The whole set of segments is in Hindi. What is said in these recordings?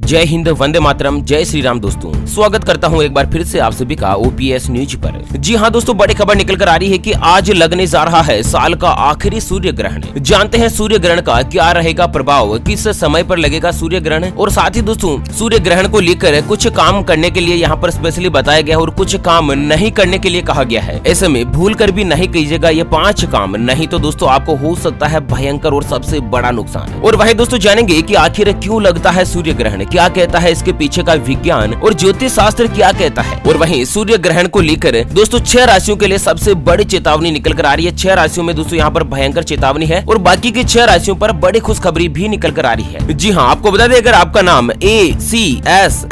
जय हिंद, वंदे मातरम, जय श्री राम। दोस्तों स्वागत करता हूं एक बार फिर से आप सभी का ओपीएस न्यूज पर। जी हां दोस्तों, बड़ी खबर निकल कर आ रही है कि आज लगने जा रहा है साल का आखिरी सूर्य ग्रहण। जानते हैं सूर्य ग्रहण का क्या रहेगा प्रभाव, किस समय पर लगेगा सूर्य ग्रहण, और साथ ही दोस्तों सूर्य ग्रहण को लेकर कुछ काम करने के लिए यहाँ पर स्पेशली बताया गया है और कुछ काम नहीं करने के लिए कहा गया है। ऐसे में भूल कर भी नहीं कीजिएगा ये 5 काम, नहीं तो दोस्तों आपको हो सकता है भयंकर और सबसे बड़ा नुकसान। और वही दोस्तों जानेंगे कि आखिर क्यों लगता है सूर्य ग्रहण, क्या कहता है इसके पीछे का विज्ञान और ज्योतिष शास्त्र क्या कहता है। और वहीं सूर्य ग्रहण को लेकर दोस्तों 6 राशियों के लिए सबसे बड़ी चेतावनी निकल कर आ रही है। 6 राशियों में दोस्तों यहाँ पर भयंकर चेतावनी है और बाकी की 6 राशियों पर बड़ी खुशखबरी भी निकल कर आ रही है। जी हाँ, आपको बता दें अगर आपका नाम ACSNVROPD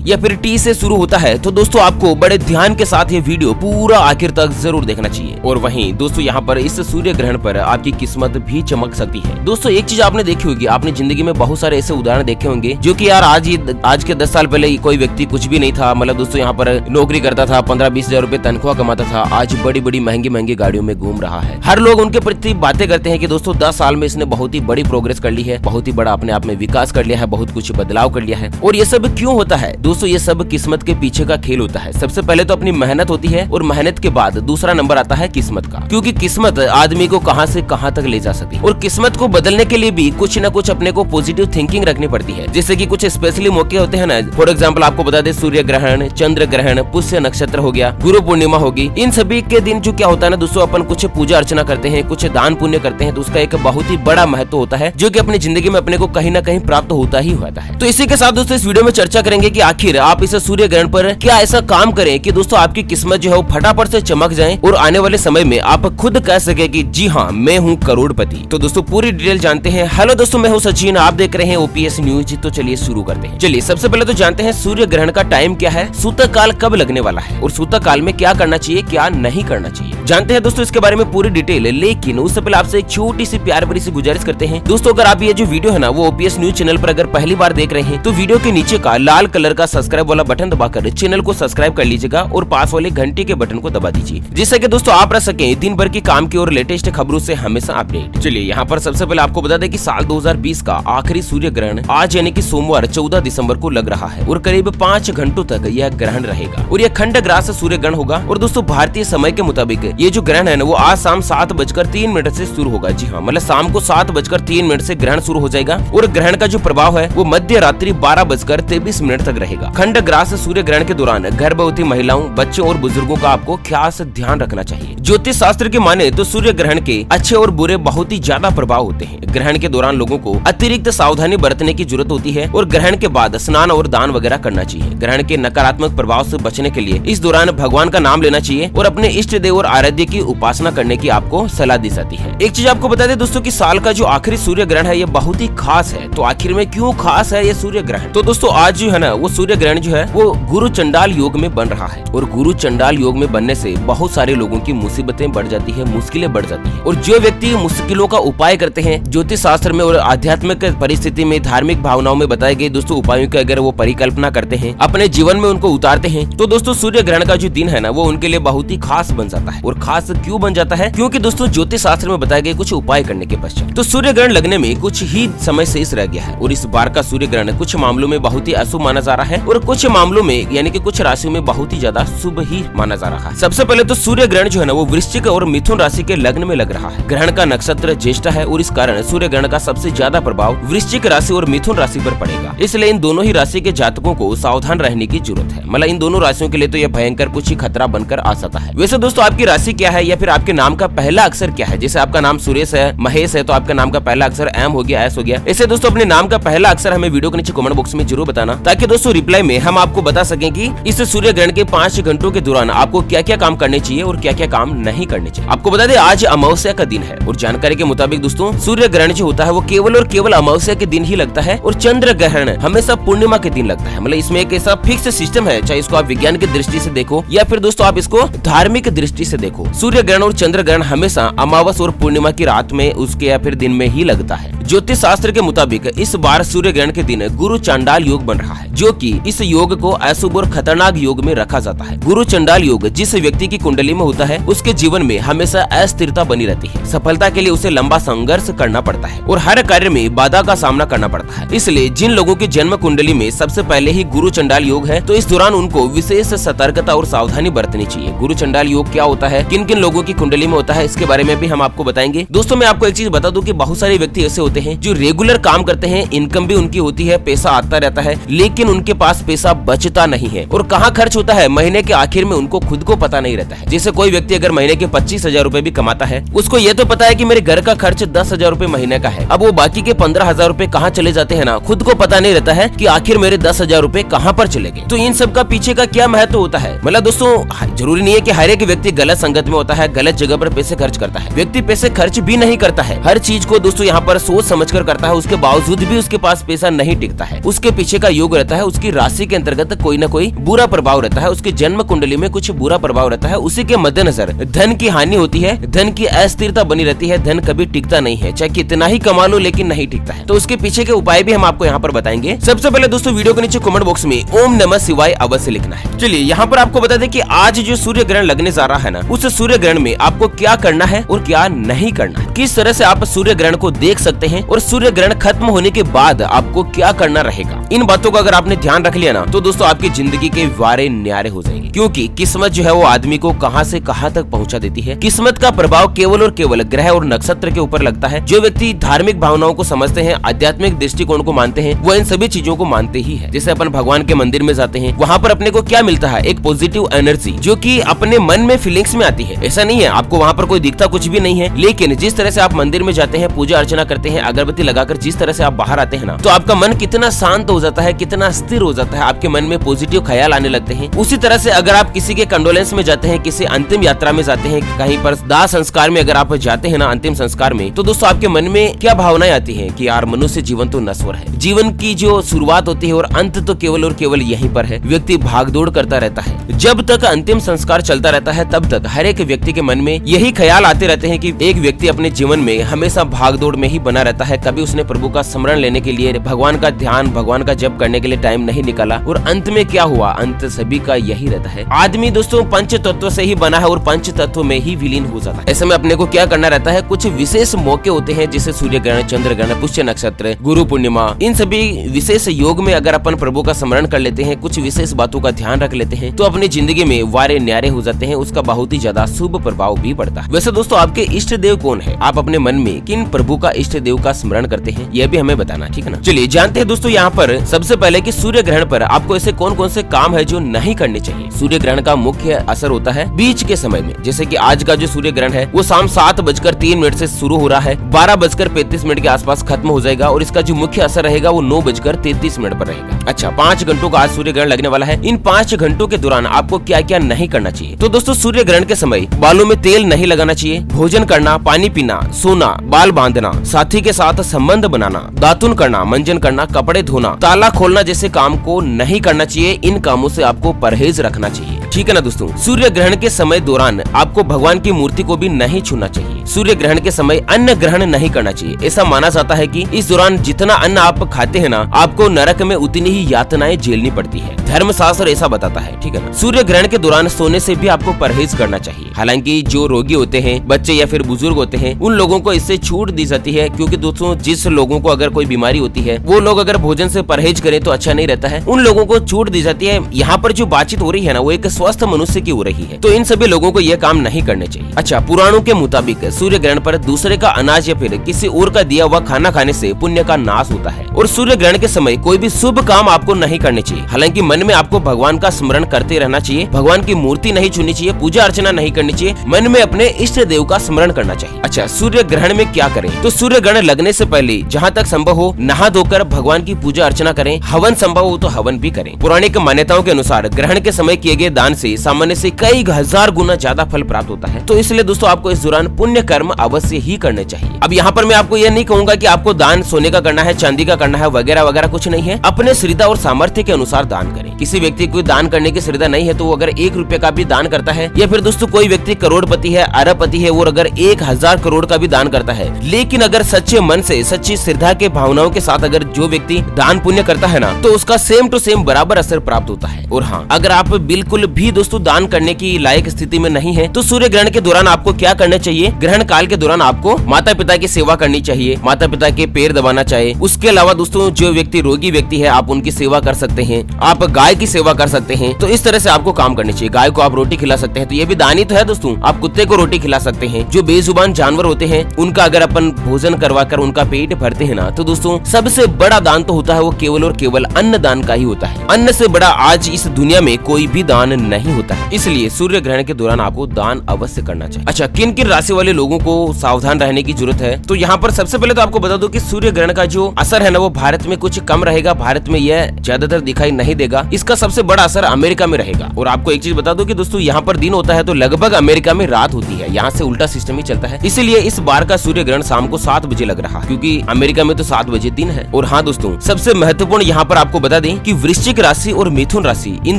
या फिर T से शुरू होता है तो दोस्तों आपको बड़े ध्यान के साथ ये वीडियो पूरा आखिर तक जरूर देखना चाहिए। और वहीं दोस्तों यहाँ पर इस सूर्य ग्रहण पर आपकी किस्मत भी चमक सकती है। दोस्तों एक चीज आपने देखी होगी, आपने जिंदगी में बहुत सारे ऐसे उदाहरण देखे होंगे जो कि यार आज के 10 साल पहले कोई व्यक्ति कुछ भी नहीं था, मतलब दोस्तों यहाँ पर नौकरी करता था, 15-20 हजार रुपए तनख्वाह कमाता था, आज बड़ी बड़ी महंगी गाड़ियों में घूम रहा है। हर लोग उनके प्रति बातें करते हैं कि दोस्तों 10 साल में इसने बहुत ही बड़ी प्रोग्रेस कर ली है, बहुत ही बड़ा अपने आप में विकास कर लिया है, बहुत कुछ बदलाव कर लिया है। और ये सब क्यों होता है दोस्तों, ये सब किस्मत के पीछे का खेल होता है। सबसे पहले तो अपनी मेहनत होती है और मेहनत के बाद दूसरा नंबर आता है किस्मत का, क्योंकि किस्मत आदमी को कहां से कहां तक ले जा सकती है। और किस्मत को बदलने के लिए भी कुछ न कुछ अपने को पॉजिटिव थिंकिंग रखनी पड़ती है। जैसे कि कुछ स्पेशली मौके होते हैं ना, फॉर एग्जाम्पल आपको बता दे सूर्य ग्रहण, चंद्र ग्रहण, पुष्य नक्षत्र हो गया, गुरु पूर्णिमा होगी, इन सभी के दिन जो क्या होता है ना दोस्तों, अपन कुछ पूजा अर्चना करते हैं, कुछ दान पुण्य करते हैं, तो उसका एक बहुत ही बड़ा महत्व होता है जो कि अपनी जिंदगी में अपने को कहीं ना कहीं प्राप्त होता ही होता है। तो इसी के साथ दोस्तों इस वीडियो में चर्चा करेंगे कि आखिर आप इस सूर्य ग्रहण पर क्या ऐसा काम करें कि दोस्तों आपकी किस्मत जो है वो फटाफट से चमक जाए और आने वाले समय में आप खुद कह सके कि जी हाँ मैं हूँ करोड़पति। तो दोस्तों पूरी डिटेल जानते हैं। हेलो दोस्तों, मैं हूँ सचिन, आप देख रहे हैं ओपीएस न्यूज। तो चलिए शुरू करते हैं। चलिए सबसे पहले तो जानते हैं सूर्य ग्रहण का टाइम क्या है, सूतक काल कब लगने वाला है और सूतक काल में क्या करना चाहिए क्या नहीं करना चाहिए, जानते हैं दोस्तों इसके बारे में पूरी डिटेल। लेकिन उससे पहले आपसे एक छोटी सी प्यार भरी सी गुजारिश करते हैं दोस्तों, अगर आप ये जो वीडियो है ना वो ओपीएस न्यूज चैनल पर अगर पहली बार देख रहे हैं तो वीडियो के नीचे का लाल कलर का सब्सक्राइब वाला बटन दबाकर चैनल को सब्सक्राइब कर लीजिएगा और पास वाले घंटी के बटन को दबा दीजिए, जिससे कि दोस्तों आप रह सके दिन भर की काम की और लेटेस्ट खबरों से हमेशा अपडेट। चलिए यहाँ पर सबसे पहले आपको बता दें कि साल 2020 का आखिरी सूर्य ग्रहण आज यानी कि सोमवार 14 दिसंबर को लग रहा है और करीब 5 घंटों तक यह ग्रहण रहेगा और यह खंडग्रास सूर्य ग्रहण होगा। और दोस्तों भारतीय समय के मुताबिक ये जो ग्रहण है ना वो आज शाम 7:03 से शुरू होगा। जी हाँ, मतलब शाम को 7:03 से ग्रहण शुरू हो जाएगा और ग्रहण का जो प्रभाव है वो मध्य रात्रि 12:23 तक रहेगा। खंडग्रास सूर्य ग्रहण के दौरान गर्भवती महिलाओं, बच्चों और बुजुर्गों का आपको खास ध्यान रखना चाहिए। ज्योतिष शास्त्र के माने तो सूर्य ग्रहण के अच्छे और बुरे बहुत ही ज्यादा प्रभाव होते हैं। ग्रहण के दौरान लोगों को अतिरिक्त सावधानी बरतने की जरूरत होती है और ग्रहण के बाद स्नान और दान वगैरह करना चाहिए। ग्रहण के नकारात्मक प्रभाव से बचने के लिए इस दौरान भगवान का नाम लेना चाहिए और अपने इष्ट देव और आराध्य की उपासना करने की आपको सलाह दी जाती है। एक चीज आपको बता दें दोस्तों कि साल का जो आखिरी सूर्य ग्रहण है ये बहुत ही खास है। तो आखिर में क्यों खास है ये सूर्य ग्रहण, तो दोस्तों आज जो है ना वो सूर्य ग्रहण जो है वो गुरु चंडाल योग में बन रहा है और गुरु चंडाल योग में बनने से बहुत सारे लोगों की मुसीबतें बढ़ जाती है, मुश्किलें बढ़ जाती है। और जो व्यक्ति मुश्किलों का उपाय करते हैं ज्योतिष शास्त्र में और आध्यात्मिक परिस्थिति में, धार्मिक भावनाओं में बताए गए दोस्तों उपायों की अगर वो परिकल्पना करते हैं, अपने जीवन में उनको उतारते हैं, तो दोस्तों सूर्य ग्रहण का जो दिन है ना वो उनके लिए बहुत ही खास बन जाता है। और खास क्यों बन जाता है, क्योंकि दोस्तों ज्योतिष शास्त्र में बताए गए कुछ उपाय करने के पश्चात तो सूर्य ग्रहण लगने में कुछ ही समय शेष रह गया है। और इस बार का सूर्य ग्रहण कुछ मामलों में बहुत ही अशुभ माना जा रहा है और कुछ मामलों में यानी कि कुछ राशियों में बहुत ही ज्यादा शुभ ही माना जा रहा है। सबसे पहले तो सूर्य ग्रहण जो है ना वो वृश्चिक और मिथुन राशि के लग्न में लग रहा है। ग्रहण का नक्षत्र ज्येष्ठ है और इस कारण सूर्य ग्रहण का सबसे ज्यादा प्रभाव वृश्चिक राशि और मिथुन राशि पर पड़ेगा। इसलिए इन दोनों ही राशि के जातकों को सावधान रहने की जरूरत है। मतलब इन दोनों राशियों के लिए तो यह भयंकर कुछ ही खतरा बनकर आ सकता है। वैसे दोस्तों आपकी राशि क्या है या फिर आपके नाम का पहला अक्षर क्या है, जैसे आपका नाम सुरेश है, महेश है, तो आपका नाम का पहला अक्षर एम हो गया, एस हो गया। ऐसे दोस्तों अपने नाम का पहला अक्षर हमें वीडियो के नीचे कमेंट बॉक्स में जरूर बताना, ताकि दोस्तों रिप्लाई में हम आपको बता सकें कि इस सूर्य ग्रहण के 5 घंटों के दौरान आपको क्या क्या काम करने चाहिए और क्या क्या काम नहीं करने चाहिए। आपको बता दें आज अमावस्या का दिन है और जानकारी के मुताबिक दोस्तों सूर्य ग्रहण जो होता है वो केवल और केवल अमावस्या के दिन ही लगता है और चंद्र ग्रहण हमेशा पूर्णिमा के दिन लगता है। मतलब इसमें एक ऐसा फिक्स सिस्टम है, चाहे इसको आप विज्ञान की दृष्टि से देखो या फिर दोस्तों आप इसको धार्मिक दृष्टि से देखो। सूर्य ग्रहण और चंद्र ग्रहण हमेशा अमावस और पूर्णिमा की रात में उसके या फिर दिन में ही लगता है। ज्योतिष शास्त्र के मुताबिक इस बार सूर्य ग्रहण के दिन गुरु चंडाल योग बन रहा है, जो कि इस योग को अशुभ और खतरनाक योग में रखा जाता है। गुरु चंडाल योग जिस व्यक्ति की कुंडली में होता है उसके जीवन में हमेशा अस्थिरता बनी रहती है। सफलता के लिए उसे लंबा संघर्ष करना पड़ता है और हर कार्य में बाधा का सामना करना पड़ता है। इसलिए जिन लोगों की जन्म कुंडली में सबसे पहले ही गुरु चंडाल योग है तो इस दौरान उनको विशेष सतर्कता और सावधानी बरतनी चाहिए। गुरु चंडाल योग क्या होता है, किन किन लोगों की कुंडली में होता है, इसके बारे में भी हम आपको बताएंगे। दोस्तों मैं आपको एक चीज बता दूं कि बहुत सारे व्यक्ति ऐसे होते हैं जो रेगुलर काम करते हैं, इनकम भी उनकी होती है, पैसा आता रहता है, लेकिन उनके पास पैसा बचता नहीं है और कहाँ खर्च होता है महीने के आखिर में उनको खुद को पता नहीं रहता है। जैसे कोई व्यक्ति अगर महीने के 25,000 रूपए भी कमाता है, उसको ये तो पता है कि मेरे घर का खर्च 10,000 रूपए महीने का है, अब वो बाकी के 15,000 रूपए कहाँ चले जाते हैं ना, खुद को पता नहीं रहता है कि आखिर मेरे 10,000 रूपए कहाँ पर चले गए। तो इन सब का पीछे का क्या महत्व होता है, मतलब दोस्तों जरूरी नहीं है कि हर एक व्यक्ति गलत संगत में होता है, गलत जगह पर पैसे खर्च करता है। व्यक्ति पैसे खर्च भी नहीं करता है, हर चीज को दोस्तों यहाँ पर सोच समझ कर करता है, उसके बावजूद भी उसके पास पैसा नहीं टिकता है। उसके पीछे का योग रहता है, उसकी राशि के अंतर्गत कोई न कोई बुरा प्रभाव रहता है, उसके जन्म कुंडली में कुछ बुरा प्रभाव रहता है। उसी के मद्देनजर धन की हानि होती है, धन की अस्थिरता बनी रहती है, धन कभी टिकता नहीं है, चाहे कितना ही कमा लो लेकिन नहीं टिकता है। तो उसके पीछे के उपाय भी हम आपको यहाँ पर बताएंगे। सबसे पहले दोस्तों वीडियो के नीचे कमेंट बॉक्स में ओम नमः शिवाय अवश्य लिखना है। चलिए यहाँ पर आपको बता दें कि आज जो सूर्य ग्रहण लगने जा रहा है ना, उस सूर्य ग्रहण में आपको क्या करना है और क्या नहीं करना है, किस तरह से आप सूर्य ग्रहण को देख सकते हैं और सूर्य ग्रहण खत्म होने के बाद आपको क्या करना रहेगा। इन बातों का अगर आपने ध्यान रख लिया ना तो दोस्तों आपकी जिंदगी के वारे न्यारे हो जाएंगे, क्योंकि किस्मत जो है वो आदमी को कहां से कहां तक पहुंचा देती है। किस्मत का प्रभाव केवल और केवल ग्रह और नक्षत्र के ऊपर लगता है। जो व्यक्ति धार्मिक भावनाओं को समझते हैं, आध्यात्मिक दृष्टिकोण को मानते हैं, वो इन सभी चीजों को मानते ही है। जैसे अपन भगवान के मंदिर में जाते हैं, वहाँ पर अपने को क्या मिलता है, एक पॉजिटिव एनर्जी जो कि अपने मन में फीलिंग्स में आती है। ऐसा नहीं है आपको वहाँ पर कोई दिखता कुछ भी नहीं है, लेकिन जिस तरह से आप मंदिर में जाते हैं, पूजा अर्चना करते हैं, अगरबत्ती लगाकर जिस तरह से आप बाहर आते हैं ना, तो आपका मन कितना शांत हो जाता है, कितना स्थिर हो जाता है, आपके मन में पॉजिटिव ख्याल आने लगते हैं। उसी तरह से अगर आप किसी के कंडोलेंस में जाते हैं, किसी अंतिम यात्रा में जाते हैं, कहीं पर दाह संस्कार में अगर आप जाते हैं ना, अंतिम संस्कार में, तो दोस्तों आपके मन में क्या भावनाएं आती है कि यार मनुष्य जीवन तो नश्वर है, जीवन की जो शुरुआत होती है और अंत तो केवल और केवल यहीं पर है। व्यक्ति भागदौड़ करता रहता है, जब तक अंतिम संस्कार चलता रहता है तब तक हर एक व्यक्ति के मन में यही ख्याल आते रहते हैं कि एक व्यक्ति अपने जीवन में हमेशा भागदौड़ में ही बना रहता है, कभी उसने प्रभु का स्मरण लेने के लिए, भगवान का ध्यान, भगवान का जप करने के लिए टाइम नहीं निकाला। और अंत में क्या हुआ, अंत सभी का यही रहता है। आदमी दोस्तों पंच तत्व से ही बना है और पंच तत्व में ही विलीन हो जाता है। ऐसे में अपने को क्या करना रहता है, कुछ विशेष मौके होते हैं जैसे सूर्य ग्रहण, चंद्र ग्रहण, पुष्य नक्षत्र, गुरु पूर्णिमा, इन सभी विशेष योग में अगर अपन प्रभु का स्मरण कर लेते हैं, कुछ विशेष बातों का ध्यान रख लेते हैं, तो अपनी जिंदगी में वारे न्यारे हो जाते हैं, उसका बहुत ही ज्यादा शुभ प्रभाव भी पड़ता है। वैसे दोस्तों आपके इष्ट देव कौन है, आप अपने मन में किन प्रभु का इष्ट देव का स्मरण करते हैं, यह भी हमें बताना, ठीक है ना। चलिए जानते हैं दोस्तों यहाँ पर सबसे पहले कि सूर्य ग्रहण पर आपको ऐसे कौन कौन से काम है जो नहीं करने चाहिए। सूर्य ग्रहण का मुख्य असर होता है बीच के समय में, जैसे कि आज का जो सूर्य ग्रहण है वो शाम 7:03 से शुरू हो रहा है, 12:35 के आसपास खत्म हो जाएगा और इसका जो मुख्य असर रहेगा वो 9:33 पर रहेगा। अच्छा 5 घंटों का आज सूर्य ग्रहण लगने वाला है। इन 5 घंटों के दौरान आपको क्या क्या नहीं करना चाहिए। तो दोस्तों सूर्य ग्रहण के समय बालों में तेल नहीं लगाना चाहिए, भोजन करना, पानी पीना, सोना, बाल बांधना, साथी के साथ संबंध बनाना, दातुन करना, मंजन करना, कपड़े धोना, ताला खोलना जैसे काम को नहीं करना चाहिए। इन कामों से आपको परहेज रखना चाहिए, ठीक है ना दोस्तों। सूर्य ग्रहण के समय दौरान आपको भगवान की मूर्ति को भी नहीं छूना चाहिए। सूर्य ग्रहण के समय अन्न ग्रहण नहीं करना चाहिए। ऐसा माना जाता है कि इस दौरान जितना अन्न आप खाते हैं ना, आपको नरक में उतनी ही यातनाएं झेलनी पड़ती है। धर्मशास्त्र ऐसा बताता है, ठीक है ना। सूर्य ग्रहण के दौरान सोने से भी आपको परहेज करना चाहिए। हालांकि जो रोगी होते हैं, बच्चे या फिर बुजुर्ग होते हैं, उन लोगों को इससे छूट दी जाती है, क्योंकि दोस्तों जिस लोगों को अगर कोई बीमारी होती है वो लोग अगर भोजन से परहेज करें तो अच्छा नहीं रहता है, उन लोगों को छूट दी जाती है। यहाँ पर जो बातचीत हो रही है ना, वो एक स्वस्थ मनुष्य की हो रही है, तो इन सभी लोगों को ये काम नहीं करने चाहिए। अच्छा पुराणों के मुताबिक सूर्य ग्रहण पर दूसरे का अनाज या फिर किसी और का दिया हुआ खाना खाने से पुण्य का नाश होता है और सूर्य ग्रहण के समय कोई भी शुभ काम आपको नहीं करने चाहिए। हालांकि मन में आपको भगवान का स्मरण करते रहना चाहिए, भगवान की मूर्ति नहीं छूनी चाहिए, पूजा अर्चना नहीं करनी चाहिए, मन में अपने इष्ट देव का स्मरण करना चाहिए। अच्छा सूर्य ग्रहण में क्या करें, तो सूर्य ग्रहण लगने से पहले जहाँ तक संभव हो नहा धोकर भगवान की पूजा अर्चना करें, हवन संभव हो तो हवन भी करें। पौराणिक मान्यताओं के अनुसार ग्रहण के समय किए गए दान से सामान्य से कई हजार गुना ज्यादा फल प्राप्त होता है, तो इसलिए दोस्तों आपको इस दौरान पुण्य कर्म अवश्य ही करने चाहिए। अब यहाँ पर मैं आपको यह नहीं कहूंगा कि आपको दान सोने का करना है, चांदी का करना है, वगैरह वगैरह कुछ नहीं है। अपने श्रद्धा और सामर्थ्य के अनुसार दान करें। किसी व्यक्ति को दान करने की श्रद्धा नहीं है तो वो अगर 1 रुपए का भी दान करता है, या फिर दोस्तों कोई व्यक्ति करोड़पति है, अरबपति है, वो अगर 1000 करोड़ का भी दान करता है, लेकिन अगर सच्चे मन से, सच्ची श्रद्धा के भावनाओं के साथ अगर जो व्यक्ति दान पुण्य करता है ना, तो उसका सेम टू सेम बराबर असर प्राप्त होता है। और हाँ, अगर आप बिल्कुल भी दोस्तों दान करने की लायक स्थिति में नहीं है, तो सूर्य ग्रहण के दौरान आपको क्या करना चाहिए? ग्रहण काल के दौरान आपको माता पिता की सेवा करनी चाहिए, माता पिता के पैर दबाना चाहिए। उसके अलावा दोस्तों जो व्यक्ति रोगी व्यक्ति है आप उनकी सेवा कर सकते हैं, आप गाय की सेवा कर सकते हैं। तो इस तरह से आपको काम करनी चाहिए। गाय को आप रोटी खिला सकते हैं, तो ये भी दान ही तो है दोस्तों। आप कुत्ते को रोटी खिला सकते हैं। जो बेजुबान जानवर होते हैं उनका अगर अपन भोजन करवा कर उनका पेट भरते हैं ना, तो दोस्तों सबसे बड़ा दान तो होता है वो केवल और केवल अन्न दान का ही होता है। अन्न से बड़ा आज इस दुनिया में कोई भी दान नहीं होता है। इसलिए सूर्य ग्रहण के दौरान आपको दान अवश्य करना चाहिए। अच्छा, किन किन राशि वाले लोगों को सावधान रहने की जरूरत है? तो यहाँ पर सबसे पहले तो आपको बता दो कि सूर्य ग्रहण का जो असर है ना वो भारत में कुछ कम रहेगा। भारत में यह ज्यादातर दिखाई नहीं देगा। इसका सबसे बड़ा असर अमेरिका में रहेगा। और आपको एक चीज बता दो कि दोस्तों यहाँ पर दिन होता है तो लगभग अमेरिका में रात होती है। यहाँ से उल्टा सिस्टम ही चलता है। इसीलिए इस बार का सूर्य ग्रहण शाम को 7 बजे लग रहा है, क्योंकि अमेरिका में तो 7 बजे दिन है। और हाँ दोस्तों, सबसे महत्वपूर्ण यहाँ पर आपको बता दें कि वृश्चिक राशि और मिथुन राशि, इन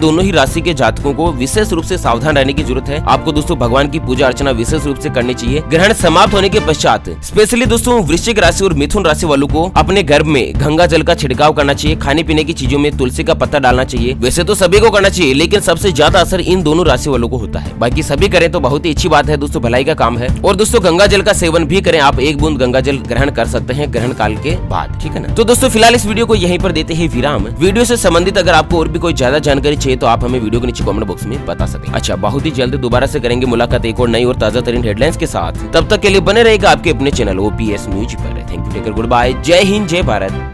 दोनों ही राशि के जातकों को विशेष रूप से सावधान रहने की जरूरत है। आपको दोस्तों भगवान की पूजा अर्चना विशेष रूप से करनी चाहिए। ग्रहण समाप्त होने के पश्चात स्पेशली दोस्तों वृश्चिक राशि और मिथुन राशि वालों को अपने घर में गंगा जल का छिड़काव करना चाहिए। खाने पीने की चीजों में तुलसी का पत्ता डालना चाहिए। वैसे तो सभी को करना चाहिए, लेकिन सबसे ज्यादा असर इन दोनों राशि वालों को होता है। बाकी सभी करें तो बहुत ही अच्छी बात है दोस्तों, भलाई का काम है। और दोस्तों गंगा जल का सेवन भी करें। आप 1 बूंद गंगा जल ग्रहण कर सकते हैं ग्रहण काल के बाद, ठीक है ना। तो दोस्तों फिलहाल इस वीडियो को यहीं पर देते हैं विराम। वीडियो से संबंधित अगर आपको और भी कोई ज्यादा जानकारी चाहिए तो आप हमें वीडियो के नीचे कमेंट बॉक्स में बता सकते हैं। अच्छा, बहुत ही जल्द दोबारा से करेंगे मुलाकात एक और नई और ताजा तरीन हेडलाइंस के साथ। तब तक के लिए बने रहेगा आपके अपने चैनल OPS न्यूज पर। Thank you, take care, good bye, जय हिंद, जय भारत।